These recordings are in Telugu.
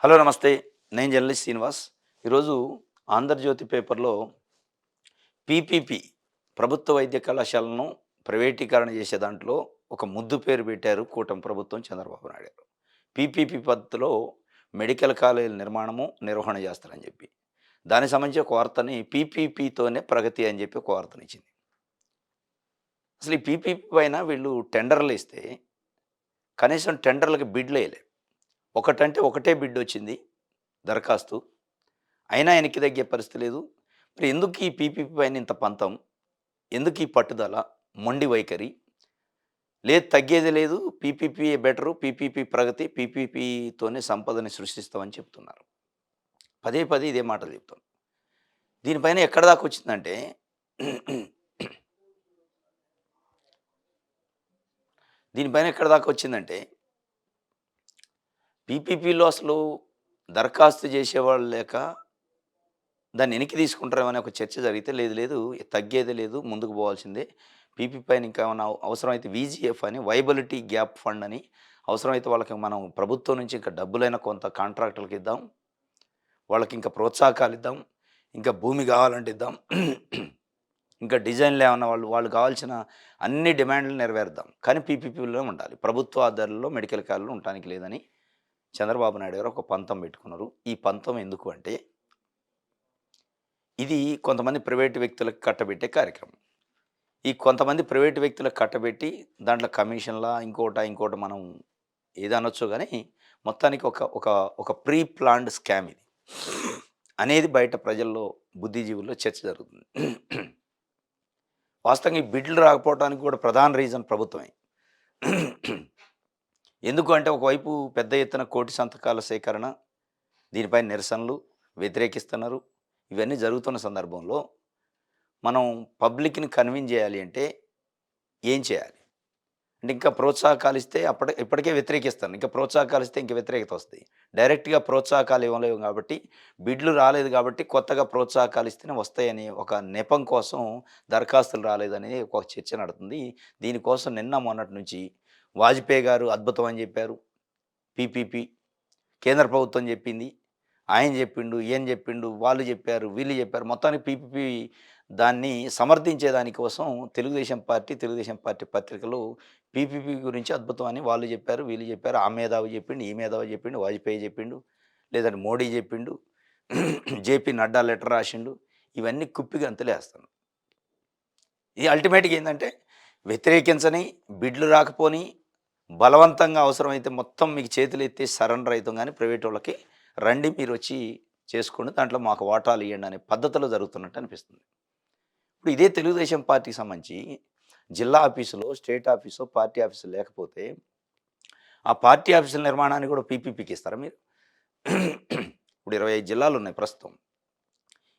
హలో నమస్తే. నేను జర్నలిస్ట్ శ్రీనివాస్. ఈరోజు 'ఆంధ్రజ్యోతి' పేపర్‌లో పీపీపీ ప్రభుత్వ వైద్య కళాశాలను ప్రైవేటీకరణ చేసే దాంట్లో ఒక ముద్దు పేరు పెట్టారు కూటమి ప్రభుత్వం చంద్రబాబు నాయుడు గారు. పీపీపీ పద్ధతిలో మెడికల్ కాలేజీల నిర్మాణము, నిర్వహణ చేస్తారని చెప్పి. దానికి సంబంధించి ఒక వార్తని పీపీపీతోనే ప్రగతి అని చెప్పి ఒక వార్తనిచ్చింది. అసలు ఈ పీపీపీ పైన వీళ్ళు టెండర్‌లేస్తే కనీసం టెండర్‌లకి బిడ్‌లేయలే. ఒకటంటే ఒకటే బిడ్డొచ్చింది దరఖాస్తు. అయినా వెనక్కి తగ్గే పరిస్థితి లేదు. మరి ఎందుకు ఈ పీపీపీ పైన ఇంత పంతం? ఎందుకు ఈ పట్టుదల? మొండి వైఖరి? లేదు తగ్గేది లేదు. పీపీపీయే బెటరు. పీపీపీ ప్రగతి. పీపీపీతోనే సంపదని సృష్టిస్తామని చెప్తున్నారు. పదే పదే ఇదే మాటలు చెప్తున్నారు. దీనిపైన ఎక్కడి దాకా వచ్చిందంటే దీనిపైన ఎక్కడి దాకా వచ్చిందంటే పీపీపీలో అసలు దరఖాస్తు చేసేవాళ్ళు లేక దాన్ని వెనక్కి తీసుకుంటారేమో అనే ఒక చర్చ జరిగితే లేదు లేదు తగ్గేదే లేదు ముందుకు పోవాల్సిందే. పీపీ పైన ఇంకా ఏమన్నా అవసరమైతే వీజీఎఫ్ అని వైబిలిటీ గ్యాప్ ఫండ్ అని అవసరమైతే వాళ్ళకి మనం ప్రభుత్వం నుంచి ఇంకా డబ్బులైనా కొంత కాంట్రాక్టర్లకు ఇద్దాం. వాళ్ళకి ఇంకా ప్రోత్సాహకాలు ఇద్దాం. ఇంకా భూమి కావాలంటే ఇద్దాం. ఇంకా డిజైన్లు ఏమన్నా వాళ్ళు వాళ్ళు కావాల్సిన అన్ని డిమాండ్లు నెరవేరుద్దాం. కానీ పీపీపీలో ఉండాలి. ప్రభుత్వ ఆధ్వర్యంలో మెడికల్ కాలేజీలు ఉండటానికి లేదని చంద్రబాబు నాయుడు గారు ఒక పంతం పెట్టుకున్నారు. ఈ పంతం ఎందుకు అంటే ఇది కొంతమంది ప్రైవేటు వ్యక్తులకు కట్టబెట్టే కార్యక్రమం. ఈ కొంతమంది ప్రైవేటు వ్యక్తులకు కట్టబెట్టి దాంట్లో కమిషన్‌లా ఇంకోటా మనం ఏదనొచ్చో గానీ, మొత్తానికి ఒక ఒక ఒక ప్రీ ప్లాన్డ్ స్కామ్ ఇది. అనేది బయట ప్రజల్లో, బుద్ధిజీవుల్లో చర్చ జరుగుతుంది. వాస్తవంగా ఈ బిడ్లు రాకపోవడానికి కూడా ప్రధాన రీజన్ ప్రభుత్వమే. ఎందుకు అంటే ఒకవైపు పెద్ద ఎత్తున కోటి సంతకాల సేకరణ, దీనిపై నిరసనలు, వ్యతిరేకిస్తున్నారు. ఇవన్నీ జరుగుతున్న సందర్భంలో మనం పబ్లిక్‌ని కన్విన్స్ చేయాలి అంటే ఏం చేయాలి? అంటే ఇంకా ప్రోత్సాహకాలు ఇస్తే ఇప్పటికే వ్యతిరేకిస్తాను. ఇంకా ప్రోత్సాహకాలు ఇస్తే ఇంక వ్యతిరేకత వస్తాయి. డైరెక్ట్‌గా ప్రోత్సాహకాలు ఇవ్వలేము కాబట్టి, బిడ్లు రాలేదు కాబట్టి కొత్తగా ప్రోత్సాహకాలు ఇస్తేనే వస్తాయని ఒక నెపం కోసం దరఖాస్తులు రాలేదని ఒక చర్చ నడుతుంది. దీనికోసం నిన్న మొన్నటి నుంచి వాజ్పేయి గారు అద్భుతం అని చెప్పారు. పీపీపీ కేంద్ర ప్రభుత్వం చెప్పింది. ఆయన చెప్పిండు, ఈయన చెప్పిండు, వాళ్ళు చెప్పారు, వీళ్ళు చెప్పారు. మొత్తానికి పీపీపీ దాన్ని సమర్థించే దానికోసం తెలుగుదేశం పార్టీ పత్రికలు పీపీపీ గురించి అద్భుతం అని వాళ్ళు చెప్పారు, వీళ్ళు చెప్పారు. ఆ మేధావి చెప్పిండు, ఈ మేధావి చెప్పిండు, వాజ్పేయి చెప్పిండు, లేదంటే మోడీ చెప్పిండు, జేపీ నడ్డా లెటర్ రాసిండు. ఇవన్నీ కుప్పిగంతులేస్తున్నాయి. ఇది అల్టిమేట్‌గా ఏందంటే వ్యతిరేకించని, బిడ్లు రాకపోని, బలవంతంగా అవసరమైతే మొత్తం మీకు చేతులెత్తేసి సరెండర్ అయితాం గానీ ప్రైవేటోళ్ళకి రండి మీరొచ్చి చేసుకోండి. దాంట్లో మాకు వాటాలు ఇయ్యండి అనే పద్ధతిలో జరుగుతున్నట్టు అనిపిస్తుంది. ఇప్పుడు ఇదే తెలుగుదేశం పార్టీకి సంబంధించి జిల్లా ఆఫీసులో, స్టేట్ ఆఫీసో, పార్టీ ఆఫీసో లేకపోతే ఆ పార్టీ ఆఫీసుల నిర్మాణాన్ని కూడా పీపీపీకి ఇస్తారా మీరు? ఇప్పుడు 25 జిల్లాలున్నాయి ప్రస్తుతం.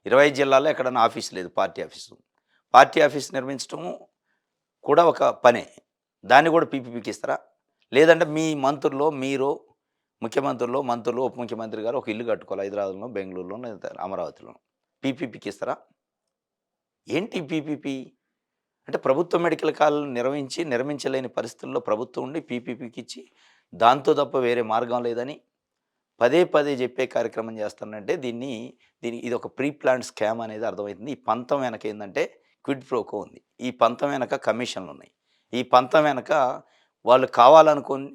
25 జిల్లాల్లో ఎక్కడన్నా ఆఫీస్ లేదు పార్టీ ఆఫీసు. పార్టీ ఆఫీస్ నిర్మించటము కూడా ఒక పనే. దాన్ని కూడా పీపీపీకి ఇస్తారా? లేదంటే మీ మంత్రుల్లో మీరో, మంత్రులు, ఉప ముఖ్యమంత్రి గారు ఒక ఇల్లు కట్టుకోవాలి హైదరాబాద్‌లోనో, బెంగుళూరులోనో లేదా అమరావతిలోనో. పీపీపీకి ఇస్తారా? ఏంటి పీపీపీ? అంటే ప్రభుత్వ మెడికల్ కాలేజీలు నిర్మించలేని పరిస్థితుల్లో ప్రభుత్వం ఉండి పీపీపీకి ఇచ్చి, దాంతో తప్ప వేరే మార్గం లేదని పదే పదే చెప్పే కార్యక్రమం చేస్తానంటే ఇదొక ప్రీ ప్లాన్డ్ స్కామ్ అనేది అర్థమవుతుంది. ఈ పంతం వెనక ఏందంటే క్విడ్ ప్రోకో ఉంది. ఈ పంతం వెనక కమిషన్‌లున్నాయి. ఈ పంతం వెనక వాళ్ళు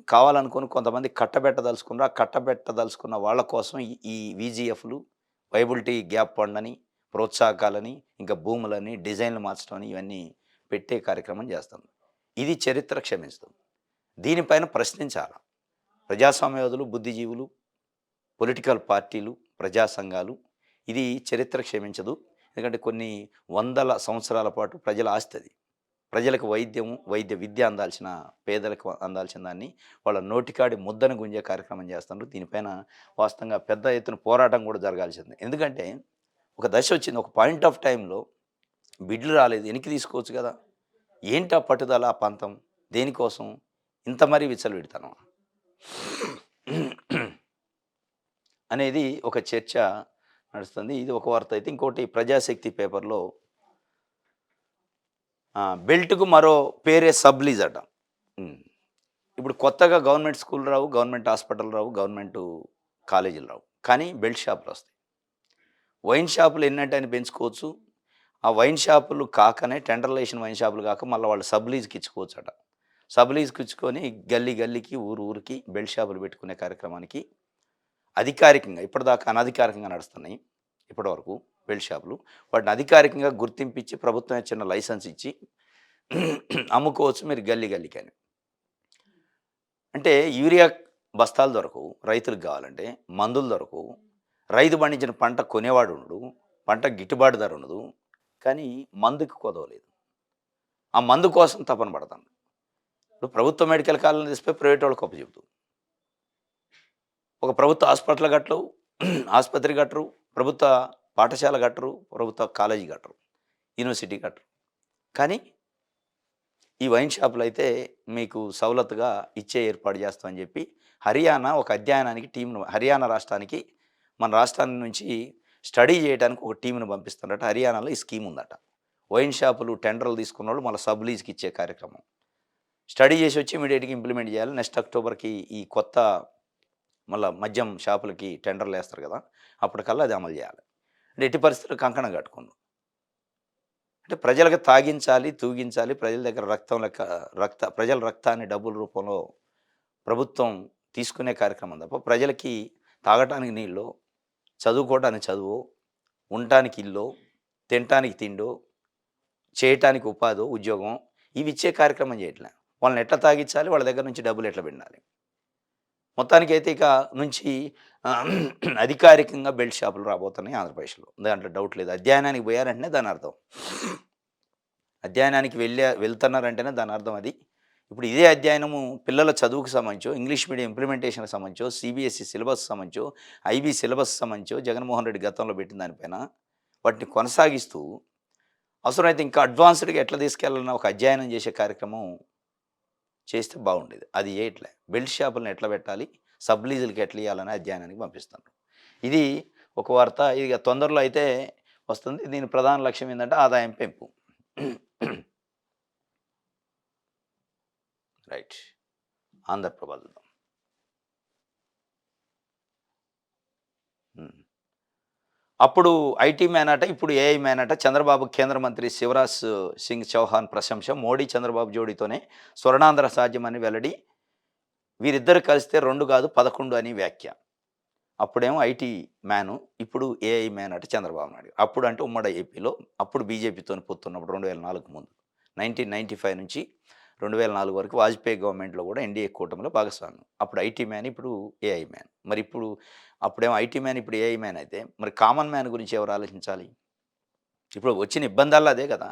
కావాలనుకోని కొంతమంది కట్టబెట్టదలుచుకున్నారు. ఆ కట్టబెట్టదలుచుకున్న వాళ్ళ కోసం ఈ వీజీఎఫ్‌లు, వైబిలిటీ గ్యాప్ ఫండ్ అని, ప్రోత్సాహకాలని, ఇంకా భూములని, డిజైన్‌లు మార్చడం అని ఇవన్నీ పెట్టే కార్యక్రమం చేస్తుంది. ఇది చరిత్ర క్షమించదు. దీనిపైన ప్రశ్నించాల. ప్రజాస్వామ్యవాదులు, బుద్ధిజీవులు, పొలిటికల్ పార్టీలు, ప్రజా సంఘాలు ఇది చరిత్ర క్షమించదు. ఎందుకంటే కొన్ని వందల సంవత్సరాల పాటు ప్రజల ఆస్తి అది. ప్రజలకు వైద్య విద్య అందాల్సిన పేదలకు అందాల్సిన దాన్ని వాళ్ళ నోటికాడి ముద్దను గుంజే కార్యక్రమం చేస్తున్నారు. దీనిపైన వాస్తవంగా పెద్ద ఎత్తున పోరాటం కూడా జరగాల్సిందే. ఎందుకంటే ఒక దశ వచ్చింది. ఒక పాయింట్ ఆఫ్ టైమ్‌లో బిడ్లు రాలేదు. వెనక్కి తీసుకోవచ్చు కదా! ఏంటి ఆ పట్టుదల, ఆ పంతం? దేనికోసం? ఇంత మరీ విచ్చలవిడితనమా? అనేది ఒక చర్చ నడుస్తుంది. ఇది ఒక వార్త అయితే. ఇంకోటి ప్రజాశక్తి పేపర్‌లో బెల్ట్‌కు మరో పేరే సబ్‌లీజ్ అట. హ్మ్. ఇప్పుడు కొత్తగా గవర్నమెంట్ స్కూల్ రావు, గవర్నమెంట్ హాస్పిటల్ రావు, గవర్నమెంటు కాలేజీలు రావు. కానీ బెల్ట్ షాపులు వస్తాయి. వైన్ షాపులు ఎన్నంటే అన్ని పెంచుకోవచ్చు. ఆ వైన్ షాపులు కాకనే టెండర్‌లో ఏసిన వైన్ షాపులు కాక మళ్ళా వాళ్ళు సబ్ లీజ్‌కి ఇచ్చుకోవచ్చట. సబ్ లీజ్‌కి ఇచ్చుకొని గల్లీ గల్లీకి, ఊరు ఊరికి బెల్ట్ షాపులు పెట్టుకునే కార్యక్రమానికి అధికారికంగా ఇప్పటిదాకా అనధికారికంగా నడుస్తున్నాయి. ఇప్పటివరకు బెల్ట్ షాపులు. వాటిని అధికారికంగా గుర్తింపిచ్చి ప్రభుత్వం చిన్న లైసెన్స్ ఇచ్చి అమ్ముకోవచ్చు మీరు గల్లీ గల్లీకని. అంటే యూరియా బస్తాలు దొరకవు రైతులకు కావాలంటే, మందులు దొరకవు, రైతు పండించిన పంట కొనేవాడు ఉండడు, పంట గిట్టుబాటు ధర ఉండదు. కానీ మందుకి కొదవలేదు. ఆ మందు కోసం తపన పడతాను. ఇప్పుడు ప్రభుత్వ మెడికల్ కాలేజీని తీసిపోయి ప్రైవేట్ వాళ్ళకి అప్పచెబుతుంది. ఒక ప్రభుత్వ హాస్పిటల్ కట్టరు, ఆసుపత్రి కట్టరు, ప్రభుత్వ పాఠశాల కట్టరు, ప్రభుత్వ కాలేజీ కట్టరు, యూనివర్సిటీ కట్టరు. కానీ ఈ వైన్ షాపులైతే మీకు సవలతుగా ఇచ్చే ఏర్పాటు చేస్తామని చెప్పి హర్యానా ఒక అధ్యయనానికి టీమ్‌ను హర్యానా రాష్ట్రానికి మన రాష్ట్రాన్ని నుంచి స్టడీ చేయడానికి ఒక టీమ్‌ని పంపిస్తున్నారట. హర్యానాలో ఈ స్కీమ్ ఉందట. వైన్ షాపులు టెండర్‌లు తీసుకున్నోళ్ళు మళ్ళా సబ్ లీజ్‌కి ఇచ్చే కార్యక్రమం. స్టడీ చేసి వచ్చి ఇమ్మీడియేట్‌గా ఇంప్లిమెంట్ చేయాలి. నెక్స్ట్ అక్టోబర్‌కి ఈ కొత్త మళ్ళా మద్యం షాపులకి టెండర్‌లేస్తారు కదా! అప్పటికల్లా అది అమలు చేయాలి. అంటే ఎట్టి పరిస్థితుల్లో కంకణం కట్టుకున్నారు. అంటే ప్రజలకు తాగించాలి, తూగించాలి, ప్రజల దగ్గర ప్రజల రక్తాన్ని డబ్బుల రూపంలో ప్రభుత్వం తీసుకునే కార్యక్రమం తప్ప ప్రజలకి తాగటానికి నీళ్ళో, చదువుకోవటానికి చదువో, ఉండటానికి ఇల్లో, తినటానికి తిండో, చేయటానికి ఉపాధో, ఉద్యోగం ఇవి ఇచ్చే కార్యక్రమం చేయట్లే. వాళ్ళని ఎట్లా తాగిచ్చాలి, వాళ్ళ దగ్గర నుంచి డబ్బులు ఎట్లా పిండాలి. మొత్తానికైతే ఇక నుంచి అధికారికంగా బెల్ట్ షాపులు రాబోతున్నాయి ఆంధ్రప్రదేశ్‌లో. దాంట్లో డౌట్ లేదు. అధ్యయనానికి పోయారంటేనే దాని అర్థం. అధ్యయనానికి వెళ్తున్నారంటేనే దాని అర్థం అది. ఇప్పుడు ఇదే అధ్యయనము పిల్లల చదువుకు సంబంధించో, ఇంగ్లీష్ మీడియం ఇంప్లిమెంటేషన్‌కి సంబంధించో, సిబిఎస్ఈ సిలబస్ సంబంధించో, ఐబీ సిలబస్ సంబంధించో జగన్మోహన్ రెడ్డి గతంలో పెట్టిన దానిపైన వాటిని కొనసాగిస్తూ అవసరమైతే ఇంకా అడ్వాన్స్డ్‌గా ఎట్లా తీసుకెళ్లాలన్న ఒక అధ్యయనం చేసే కార్యక్రమం చేస్తే బాగుండేది. అది చేయట్లే. బెల్ట్ షాపులను ఎట్లా పెట్టాలి, సబ్ లీజులకి ఎట్లా ఇయ్యాలనే అధ్యయనానికి పంపిస్తున్నారు. ఇది ఒక వార్త. ఇక తొందరలో అయితే వస్తుంది. దీని ప్రధాన లక్ష్యం ఏందంటే ఆదాయం పెంపు. రైట్. ఆంధ్రప్రభ చూద్దాం. అప్పుడు ఐటీ మ్యాన్ అట, ఇప్పుడు ఏఐ మ్యాన్ అట. చంద్రబాబు కేంద్ర మంత్రి శివరాజ్ సింగ్ చౌహాన్ ప్రశంస. మోడీ, చంద్రబాబు జోడీతోనే స్వర్ణాంధ్ర సాధ్యమని వెల్లడి. వీరిద్దరు కలిస్తే 2 కాదు 11 అని వ్యాఖ్య. అప్పుడేమో ఐటీ మ్యాను, ఇప్పుడు ఏఐ మ్యాన్ అట చంద్రబాబు నాయుడు. అప్పుడు అంటే ఉమ్మడి ఏపీలో అప్పుడు బీజేపీతోని పొత్తున్నప్పుడు 2004 ముందు. 1995 నుంచి 2004 వరకు వాజ్పేయి గవర్నమెంట్‌లో కూడా ఎన్డీఏ కూటమిలో భాగస్వామ్యం. అప్పుడు ఐటీ మ్యాన్, ఇప్పుడు ఏఐ మ్యాన్. మరి ఇప్పుడు అప్పుడేమో ఐటీ మ్యాన్, ఇప్పుడు ఏఐ మ్యాన్ అయితే మరి కామన్ మ్యాన్ గురించి ఎవరు ఆలోచించాలి? ఇప్పుడు వచ్చిన ఇబ్బందల్లా అదే కదా!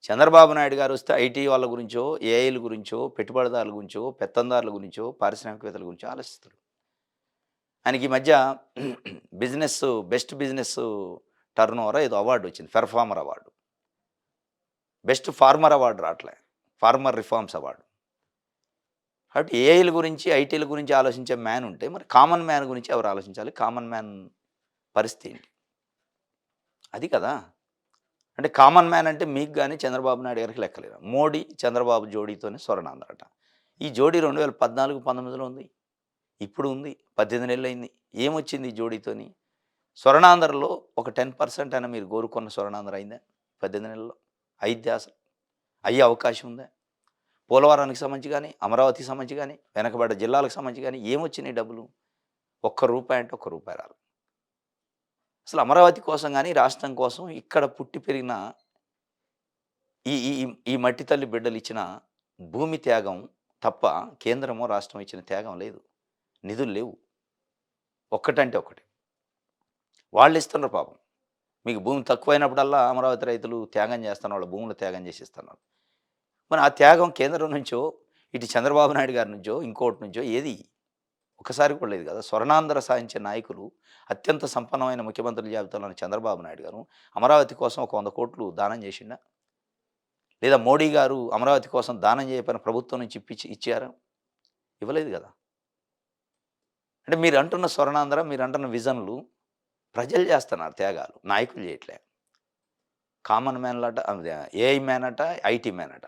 చంద్రబాబు నాయుడు గారు వస్తే ఐటీ వాళ్ళ గురించో, ఏఐల గురించో, పెట్టుబడిదారుల గురించో, పెత్తందారుల గురించో, పారిశ్రామికవేత్తల గురించో ఆలోచిస్తాడు. ఆయనకి ఈ మధ్య బెస్ట్ బిజినెస్ టర్నోవర్ ఏదో అవార్డ్ వచ్చింది. Performer award. Best farmer award రావట్లే. Farmer reforms award. కాబట్టి ఏఐల గురించి, ఐటీల గురించి ఆలోచించే మ్యాన్ ఉంటే మరి కామన్ మ్యాన్ గురించి ఎవరు ఆలోచించాలి? కామన్ మ్యాన్ పరిస్థితి ఏంటి? అది కదా! అంటే కామన్ మ్యాన్ అంటే మీకు గాని, చంద్రబాబు నాయుడు గారికి లెక్కలేదు. మోడీ, చంద్రబాబు జోడీతోనే స్వర్ణాంధ్ర అట. ఈ జోడీ 2014, 19లో ఉంది. ఇప్పుడు ఉంది. 18 నెలలయింది. ఏమొచ్చింది ఈ జోడీతోని? స్వర్ణాంధ్రలో ఒక 10% అయినా మీరు కోరుకున్న స్వర్ణాంధ్ర అయిందా? 18 నెలల్లో. అయిద్దా అసలు? అయ్యే అవకాశం ఉందా? పోలవరానికి సంబంధించి గాని, అమరావతికి సంబంధించి గాని, వెనకబడ్డ జిల్లాలకు సంబంధించి గాని ఏమొచ్చినాయి డబ్బులు? ఒక్క రూపాయి అంటే ఒక్క రూపాయి రాలేదు. అసలు అమరావతి కోసం గాని, రాష్ట్రం కోసం ఇక్కడ పుట్టి పెరిగిన ఈ ఈ ఈ మట్టి తల్లి బిడ్డలిచ్చిన భూమి త్యాగం తప్ప కేంద్రమో, రాష్ట్రమో ఇచ్చిన త్యాగం లేదు. నిధులు లేవు. ఒక్కటంటే ఒక్కటి. వాళ్ళిస్తున్నారు పాపం. మీకు భూమి తక్కువైనప్పుడల్లా అమరావతి రైతులు త్యాగం చేస్తున్నారు. వాళ్ళ భూములు త్యాగం చేసిస్తున్నారు. మరి ఆ త్యాగం కేంద్రం నుంచో, ఇటు చంద్రబాబు నాయుడు గారి నుంచో, ఇంకోటి నుంచో ఏది ఒక్కసారి కూడా లేదు కదా! స్వర్ణాంధ్ర సాధించే నాయకులు, అత్యంత సంపన్నమైన ముఖ్యమంత్రుల జాబితాలోని చంద్రబాబు నాయుడు గారు అమరావతి కోసం ఒక 100 కోట్లు దానం చేసిండా? లేదా మోడీ గారు అమరావతి కోసం దానం చేయకపోయినా ప్రభుత్వం నుంచి ఇచ్చారా? ఇవ్వలేదు కదా! అంటే మీరు అంటున్న స్వర్ణాంధ్ర, మీరు అంటున్న విజన్‌లు ప్రజలు చేస్తున్నారు త్యాగాలు. నాయకులు చేయట్లే. కామన్ మ్యాన్‌లట ఏఐ మ్యాన్ అట, ఐటీ మ్యాన్ అట.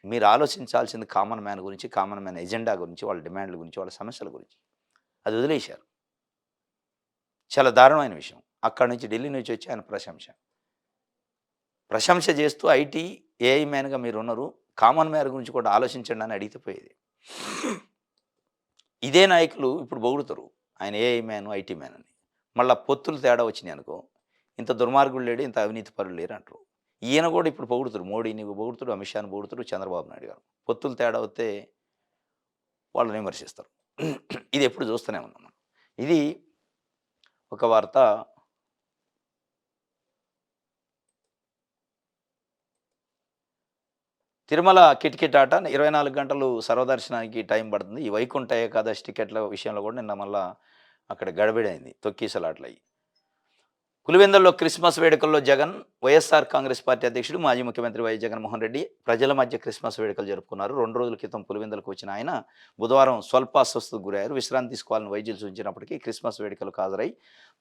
మీరు ఆలోచించాల్సింది కామన్ మ్యాన్ గురించి, కామన్ మ్యాన్ ఎజెండా గురించి, వాళ్ళ డిమాండ్‌ల గురించి, వాళ్ళ సమస్యల గురించి. అది వదిలేశారు. చాలా దారుణమైన విషయం. అక్కడి నుంచి ఢిల్లీ నుంచి వచ్చి ఆయన ప్రశంస చేస్తూ ఐటీ, ఏఐ మ్యాన్‌గా మీరున్నారు. కామన్ మ్యాన్ గురించి కూడా ఆలోచించండి అని అడిగితే పోయేది. ఇదే నాయకులు ఇప్పుడు పొగుడుతారు. ఆయన ఏఐ మ్యాన్, ఐటీ మ్యాన్ అని. మళ్ళా పొత్తులు తేడా వచ్చినాయనుకో, ఇంత దుర్మార్గుడు లేడు, ఇంత అవినీతి పరులు లేరు అంటారు. ఈయన కూడా ఇప్పుడు పొగుడుతుడు. మోడీని పొగుడుతుడు, అమిత్ షాని పొగుడుతుడు, చంద్రబాబు నాయుడు గారు. పొత్తులు తేడా వస్తే వాళ్ళని విమర్శిస్తారు. ఇది ఎప్పుడు చూస్తూనే ఉన్నాం మనం. ఇది ఒక వార్త. తిరుమల కిటకిటాట 24 గంటలు సర్వదర్శనానికి టైం పడుతుంది. ఈ వైకుంఠ ఏకాదశి టికెట్ల విషయంలో కూడా నిన్న మళ్ళా అక్కడ గడబిడైంది. తొక్కిసలాటలయ్యి. పులివెందుల్లో క్రిస్మస్ వేడుకల్లో జగన్, వైఎస్ఆర్ కాంగ్రెస్ పార్టీ అధ్యక్షుడు, మాజీ ముఖ్యమంత్రి వైఎస్ జగన్మోహన్ రెడ్డి ప్రజల మధ్య క్రిస్మస్ వేడుకలు జరుపుకున్నారు. 2 రోజుల క్రితం పులివెందులకు వచ్చిన ఆయన బుధవారం స్వల్ప అస్వస్థతకు గురయ్యారు. విశ్రాంతి తీసుకోవాలని వైద్యులు సూచించినప్పటికీ క్రిస్మస్ వేడుకలకు హాజరై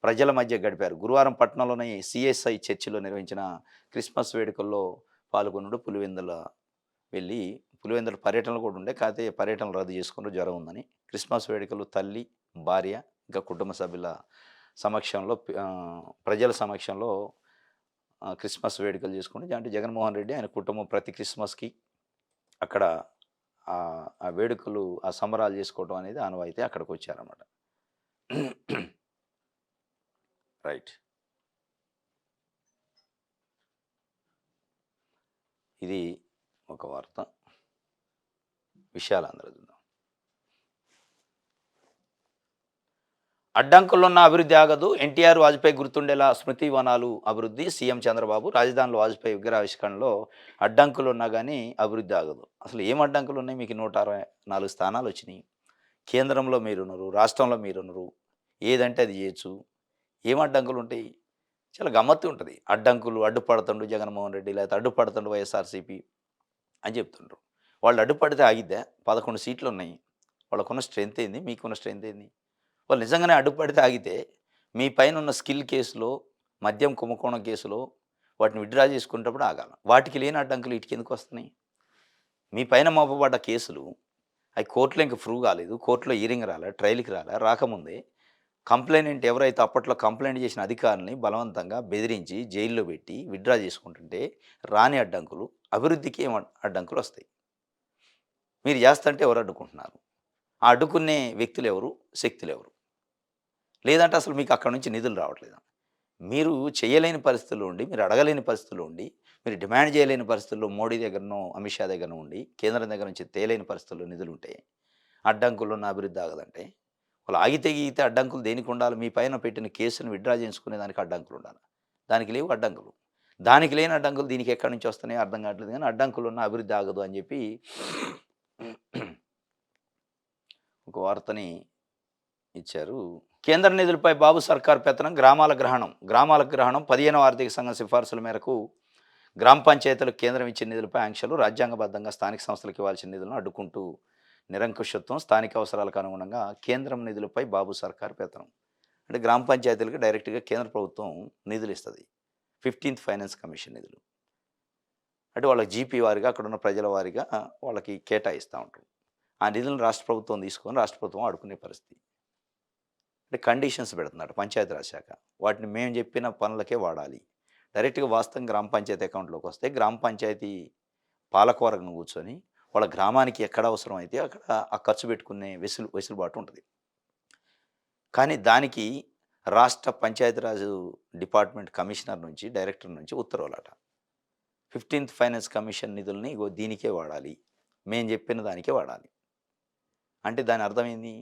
ప్రజల మధ్య గడిపారు. గురువారం పట్టణంలోని సిఎస్ఐ చర్చిలో నిర్వహించిన క్రిస్మస్ వేడుకల్లో పాల్గొనుడు పులివెందుల పర్యటనలు కూడా ఉండే. కాకపోతే పర్యటనలు రద్దు చేసుకున్నారు జ్వరం ఉందని. క్రిస్మస్ వేడుకలు తల్లి, భార్య, ఇంకా కుటుంబ సభ్యుల సమక్షంలో ప్రజల సమక్షంలో క్రిస్మస్ వేడుకలు చేసుకుంటే అంటే జగన్మోహన్ రెడ్డి ఆయన కుటుంబం ప్రతి క్రిస్మస్కి అక్కడ ఆ వేడుకలు, ఆ సంబరాలు చేసుకోవడం అనేది ఆనవాయితీ. అక్కడికి వచ్చారన్నమాట. రైట్. ఇది ఒక వార్త. విషయాలు అందరూ చూద్దాం. అడ్డంకులున్న అభివృద్ధి ఆగదు. ఎన్టీఆర్, వాజ్పేయి గుర్తుండేలా స్మృతి వనాలు అభివృద్ధి. సీఎం చంద్రబాబు. రాజధానిలో వాజ్పేయి విగ్రహావిష్కరణలో అడ్డంకులు ఉన్నా కానీ అభివృద్ధి ఆగదు. అసలు ఏం అడ్డంకులు ఉన్నాయి? మీకు 164 స్థానాలు వచ్చినాయి. కేంద్రంలో మీరున్నారు, రాష్ట్రంలో మీరున్నారు. ఏదంటే అది చేయొచ్చు. ఏం అడ్డంకులు ఉంటాయి? చాలా గమ్మత్తు ఉంటుంది. అడ్డంకులు అడ్డుపడుతుండు జగన్మోహన్ రెడ్డి, లేకపోతే అడ్డుపడుతుండు వైఎస్ఆర్సీపీ అని చెప్తుండ్రు. వాళ్ళు అడ్డుపడితే ఆగిద్దా? 11 సీట్లు ఉన్నాయి. వాళ్ళకున్న స్ట్రెంత్ ఏంది? మీకున్న స్ట్రెంత్ ఏంది? వాళ్ళు నిజంగానే అడ్డుపడితే ఆగితే మీ పైన ఉన్న స్కిల్ కేసులో, మద్యం కుంభకోణం కేసులో వాటిని విత్‌డ్రా చేసుకునేటప్పుడు ఆగాలి. వాటికి లేని అడ్డంకులు వీటికి ఎందుకు వస్తున్నాయి? మీ పైన మోపబడ్డ కేసులు అవి కోర్టులో ఇంక ప్రూవ్ కాలేదు. కోర్టులో హియరింగ్ రాలే, ట్రయల్‌కి రాలే. రాకముందే కంప్లైనెంట్ ఎవరైతే అప్పట్లో కంప్లైంట్ చేసిన అధికారిని బలవంతంగా బెదిరించి జైల్లో పెట్టి విత్‌డ్రా చేసుకుంటుంటే రాని అడ్డంకులు, అభివృద్ధికి ఏం అడ్డంకులు వస్తాయి? మీరు చేస్తంటే ఎవరు అడ్డుకుంటున్నారు? ఆ అడ్డుకునే వ్యక్తులు ఎవరు? శక్తులు ఎవరు? లేదంటే అసలు మీకు అక్కడి నుంచి నిధులు రావట్లేదా? మీరు చేయలేని పరిస్థితుల్లో ఉండి, మీరు అడగలేని పరిస్థితుల్లో ఉండి, మీరు డిమాండ్ చేయలేని పరిస్థితుల్లో మోడీ దగ్గరనో, అమిత్ షా దగ్గరనో ఉండి, కేంద్రం దగ్గర నుంచి తేలేని పరిస్థితుల్లో నిధులుంటే, అడ్డంకులున్న అభివృద్ధి ఆగదంటే, వాళ్ళు ఆగితే గీగితే అడ్డంకులు దేనికి ఉండాలి? మీ పైన పెట్టిన కేసును విత్‌డ్రా చేసుకునే దానికి అడ్డంకులు ఉండాలి. దానికి లేవు అడ్డంకులు. దానికి లేని అడ్డంకులు దీనికి ఎక్కడి నుంచి వస్తున్నాయో అర్థం కావట్లేదు కానీ అడ్డంకులున్న అభివృద్ధి ఆగదు అని చెప్పి ఒక వార్తని ఇచ్చారు. కేంద్ర నిధులపై బాబు సర్కార్ పెత్తనం. గ్రామాల గ్రహణం 15వ ఆర్థిక సంఘం సిఫార్సుల మేరకు గ్రామ పంచాయతీలకు కేంద్రం ఇచ్చిన నిధులపై ఆంక్షలు. రాజ్యాంగబద్ధంగా స్థానిక సంస్థలకు ఇవ్వాల్సిన నిధులను అడ్డుకుంటూ నిరంకుశత్వం. స్థానిక అవసరాలకు అనుగుణంగా కేంద్రం నిధులపై బాబు సర్కార్ పెత్తనం. అంటే గ్రామ పంచాయతీలకు డైరెక్ట్గా కేంద్ర ప్రభుత్వం నిధులు ఇస్తుంది. 15th ఫైనాన్స్ కమిషన్ నిధులు. అంటే వాళ్ళకి జీపీ వారిగా అక్కడున్న ప్రజల వారిగా వాళ్ళకి కేటాయిస్తూ ఉంటారు. ఆ నిధులను రాష్ట్ర ప్రభుత్వం తీసుకొని రాష్ట్ర ప్రభుత్వం ఆడుకునే పరిస్థితి. అంటే కండిషన్స్ పెడుతున్నారు పంచాయతీరాజ్ శాఖ. వాటిని మేము చెప్పిన పనులకే వాడాలి. డైరెక్ట్గా వాస్తవం గ్రామ పంచాయతీ అకౌంట్లోకి వస్తే గ్రామ పంచాయతీ పాలకవర్గం కూర్చొని వాళ్ళ గ్రామానికి ఎక్కడ అవసరం అయితే అక్కడ ఆ ఖర్చు పెట్టుకునే వెసులుబాటు ఉంటుంది. కానీ దానికి రాష్ట్ర పంచాయతీరాజ్ డిపార్ట్మెంట్ కమిషనర్ నుంచి, డైరెక్టర్ నుంచి ఉత్తర్వులట. 15th ఫైనాన్స్ కమిషన్ నిధుల్ని దీనికే వాడాలి, మేము చెప్పిన దానికే వాడాలి. అంటే దాని అర్థం ఏంది?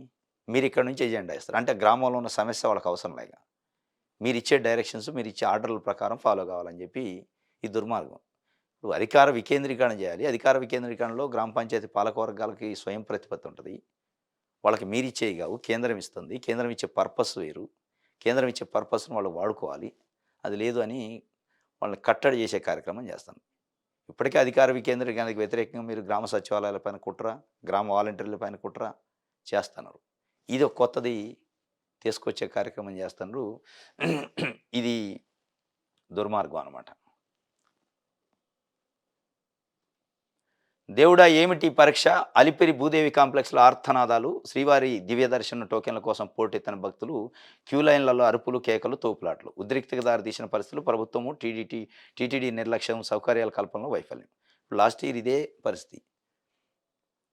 మీరు ఇక్కడ నుంచి ఎజెండా ఇస్తారు. అంటే గ్రామంలో ఉన్న సమస్య వాళ్ళకి అవసరం లేక మీరు ఇచ్చే డైరెక్షన్స్, మీరు ఇచ్చే ఆర్డర్ల ప్రకారం ఫాలో కావాలని చెప్పి ఈ దుర్మార్గం. ఇప్పుడు అధికార వికేంద్రీకరణ చేయాలి. అధికార వికేంద్రీకరణలో గ్రామ పంచాయతీ పాలకవర్గాలకి స్వయం ప్రతిపత్తి ఉంటుంది. వాళ్ళకి మీరు ఇచ్చేవి కావు, కేంద్రం ఇస్తుంది. కేంద్రం ఇచ్చే పర్పస్ వేరు. కేంద్రం ఇచ్చే పర్పస్ను వాళ్ళు వాడుకోవాలి. అది లేదు అని వాళ్ళని కట్టడి చేసే కార్యక్రమం చేస్తాను. ఇప్పటికే అధికార వికేంద్రీకరణకు వ్యతిరేకంగా మీరు గ్రామ సచివాలయాల పైన కుట్ర, గ్రామ వాలంటీర్ల పైన కుట్ర చేస్తున్నారు. ఇది ఒక కొత్తది తీసుకొచ్చే కార్యక్రమం చేస్తున్నారు. ఇది దుర్మార్గం అన్నమాట. దేవుడా ఏమిటి పరీక్ష? అలిపిరి భూదేవి కాంప్లెక్స్‌లో ఆర్తనాదాలు. శ్రీవారి దివ్య దర్శన టోకెన్ల కోసం పోటెత్తిన భక్తులు. క్యూ లైన్‌లలో అరుపులు, కేకలు, తోపులాటలు. ఉద్రిక్తతకు దారితీసిన పరిస్థితులు. ప్రభుత్వము, టీటీడీ నిర్లక్ష్యం, సౌకర్యాల కల్పనలో వైఫల్యం. లాస్ట్ ఇయర్ ఇదే పరిస్థితి.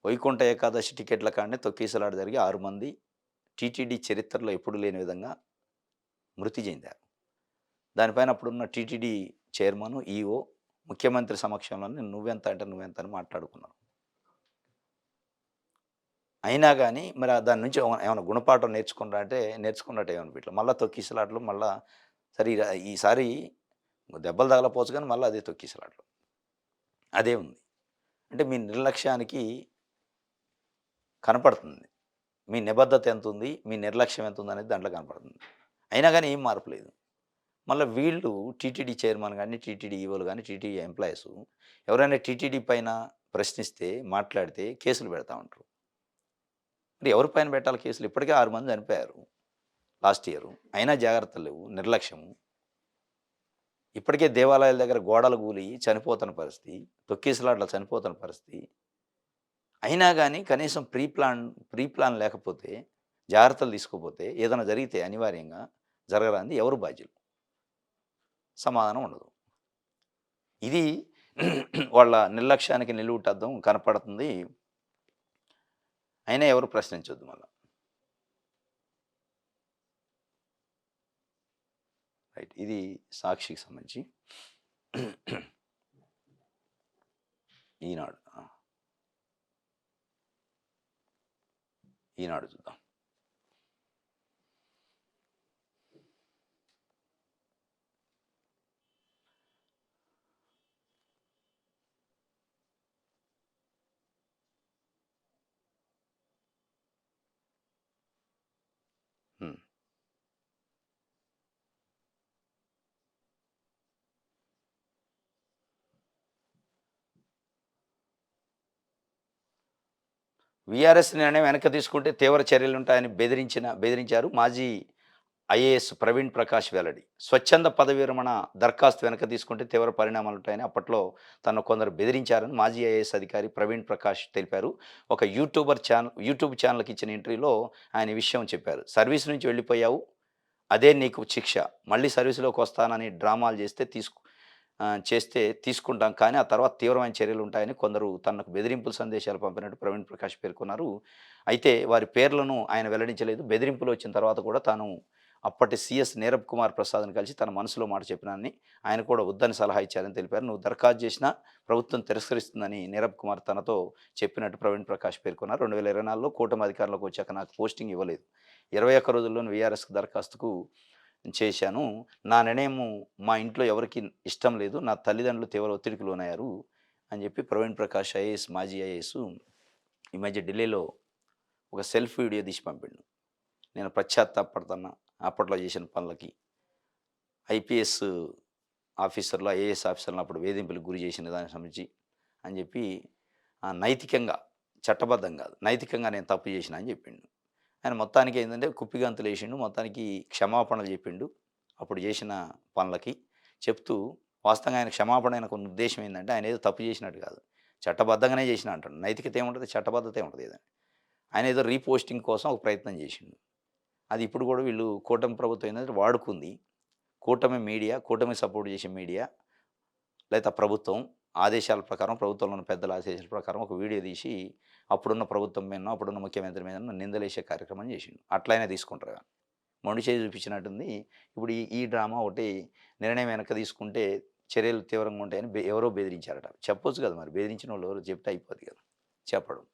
వైకుంఠ ఏకాదశి టికెట్ల కాడనే తొక్కిసలాట జరిగి 6 మంది టీటీడీ చరిత్రలో ఎప్పుడు లేని విధంగా మృతి చెందారు. దానిపైన అప్పుడున్న టీటీడీ చైర్మన్, ఈఓ ముఖ్యమంత్రి సమక్షంలోనే నువ్వెంత అంటే నువ్వెంత అని మాట్లాడుకున్నారు. అయినా గాని మరి దాని నుంచి ఏమైనా గుణపాఠం నేర్చుకున్నారా అంటే నేర్చుకున్నట్టు ఏమనిపియట్ల. మళ్ళా తొక్కిసలాటలు మళ్ళా సరే ఈసారి దెబ్బలు తగలపోవచ్చు కానీ మళ్ళా అదే తొక్కిసలాటలు. అదే ఉంది. అంటే మీ నిర్లక్ష్యానికి కనపడుతుంది. మీ నిబద్ధత ఎంతుంది? మీ నిర్లక్ష్యం ఎంతుందనేది దాంట్లో కనపడుతుంది. అయినా గాని ఏం మార్పు లేదు. మళ్ళా వీళ్ళు టీటీడీ చైర్మన్ గాని, టీటీడీ ఈవోలు గాని, టీటీడీ ఎంప్లాయీసు ఎవరైనా టీటీడీ పైన ప్రశ్నిస్తే, మాట్లాడితే కేసులు పెడతా ఉంటారు. మరి ఎవరి పైన పెట్టాలి కేసులు? ఇప్పటికే 6 మంది చనిపోయారు లాస్ట్ ఇయరు. అయినా జాగ్రత్తలు లేవు. నిర్లక్ష్యము. ఇప్పటికే దేవాలయాల దగ్గర గోడలు కూలి చనిపోతున్న పరిస్థితి. తొక్కిసలాటలో చనిపోతున్న పరిస్థితి. అయినా గాని కనీసం ప్రీ ప్లాన్ లేకపోతే, జాగ్రత్తలు తీసుకోపోతే ఏదైనా జరిగితే అనివార్యంగా జరగరానిది ఎవరు బాధ్యులు? సమాధానం ఉండదు. ఇది వాళ్ళ నిర్లక్ష్యానికి నిలువుటద్దం కనపడుతుంది. అయినా ఎవరు ప్రశ్నించొద్దు మళ్ళా. రైట్. ఇది సాక్షికి సంబంధించి. ఈనాడు. ఈనాడు చూద్దాం. హ్మ్. వీఆర్ఎస్ నిర్ణయం వెనక్కి తీసుకుంటే తీవ్ర చర్యలుంటాయని బెదిరించారు మాజీ ఐఏఎస్ ప్రవీణ్ ప్రకాష్ వెల్లడి. స్వచ్ఛంద పదవి విరమణ దరఖాస్తు వెనక్కి తీసుకుంటే తీవ్ర పరిణామాలుంటాయని అప్పట్లో తనను కొందరు బెదిరించారని మాజీ ఐఏఎస్ అధికారి ప్రవీణ్ ప్రకాష్ తెలిపారు. ఒక యూట్యూబ్ ఛానల్‌కి ఇచ్చిన ఇంటర్వ్యూలో ఆయన ఈ విషయం చెప్పారు. సర్వీస్ నుంచి వెళ్ళిపోయావు. అదే నీకు శిక్ష. మళ్ళీ సర్వీస్‌లోకి వస్తానని డ్రామాలు చేస్తే తీసుకుంటాం. కానీ ఆ తర్వాత తీవ్రమైన చర్యలుంటాయని కొందరు తనకు బెదిరింపుల సందేశాలు పంపినట్టు ప్రవీణ్ ప్రకాష్ పేర్కొన్నారు. అయితే వారి పేర్లను ఆయన వెల్లడించలేదు. బెదిరింపులు వచ్చిన తర్వాత కూడా తాను అప్పటి సీఎస్ నీరబ్ కుమార్ ప్రసాద్‌ని కలిసి తన మనసులో మాట చెప్పినానని, ఆయన కూడా వద్దని సలహా ఇచ్చారని తెలిపారు. నువ్వు దరఖాస్తు చేసినా ప్రభుత్వం తిరస్కరిస్తుందని నీరబ్ కుమార్ తనతో చెప్పినట్టు ప్రవీణ్ ప్రకాష్ పేర్కొన్నారు. 2024లో కూటమి అధికారంలోకి వచ్చాక నాకు పోస్టింగ్ ఇవ్వలేదు. 21 రోజుల్లోనే వీఆర్ఎస్‌కి దరఖాస్తుకు చేశాను. నా నిర్ణయము మా ఇంట్లో ఎవరికీ ఇష్టం లేదు. నా తల్లిదండ్రులు తీవ్ర ఒత్తిడికి లోనయ్యారు అని చెప్పి ప్రవీణ్ ప్రకాష్ ఐఏఎస్ మాజీ ఐఏఎస్ ఈ మధ్య ఢిల్లీలో ఒక సెల్ఫ్ వీడియో తీసి పంపిండు. నేను పశ్చాత్తాపపడుతున్నా అప్పట్లో చేసిన పనులకి. ఐపీఎస్ ఆఫీసర్లు, ఐఏఎస్ ఆఫీసర్లను అప్పుడు వేధింపులకు గురి చేసిన దానికి సంబంధించి అని చెప్పి నైతికంగా, చట్టబద్ధం కాదు, నైతికంగా నేను తప్పు చేసినా అని చెప్పిండు. ఆయన మొత్తానికి ఏంటంటే కుప్పిగంతులు వేసిండు. మొత్తానికి క్షమాపణలు చెప్పిండు అప్పుడు చేసిన పనులకి. చెప్తూ వాస్తవంగా ఆయన క్షమాపణ ఆయనకు ఉన్న ఉద్దేశం ఏంటంటే ఆయన ఏదో తప్పు చేసినట్టు కాదు. చట్టబద్ధంగానే చేసినా అంటాడు. నైతికత ఏముంటది? చట్టబద్ధత ఏముంటది ఏదైనా. ఆయన ఏదో రీపోస్టింగ్ కోసం ఒక ప్రయత్నం చేసిండు. అది ఇప్పుడు కూడా వీళ్ళు కూటమి ప్రభుత్వం ఏంటంటే వాడుకుంది. కూటమి సపోర్ట్ చేసే మీడియా లేదా ప్రభుత్వం ఆదేశాల ప్రకారం, ప్రభుత్వంలోని పెద్దల ఆదేశాల ప్రకారం ఒక వీడియో తీసి అప్పుడున్న ప్రభుత్వం మీదనో, అప్పుడున్న ముఖ్యమంత్రి మీదనో నిందలేసే కార్యక్రమం చేసిండు. అట్లయినా తీసుకుంటారు కానీ మొండి చేయి చూపించినట్టుంది. ఇప్పుడు ఈ డ్రామా ఒకటి నిర్ణయం వెనక్కి తీసుకుంటే చర్యలు తీవ్రంగా ఉంటాయని ఎవరో బెదిరించారట. చెప్పొచ్చు కదా మరి, బెదిరించిన వాళ్ళు ఎవరో చెప్తే అయిపోద్ది కదా చెప్పడం.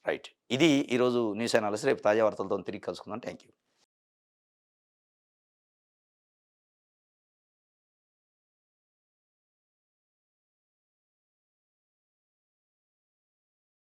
రైట్. ఇది ఈరోజు న్యూస్ అనాలిసిస్. రేపు తాజా వార్తలతో తిరిగి కలుసుకుందాం. Thank you.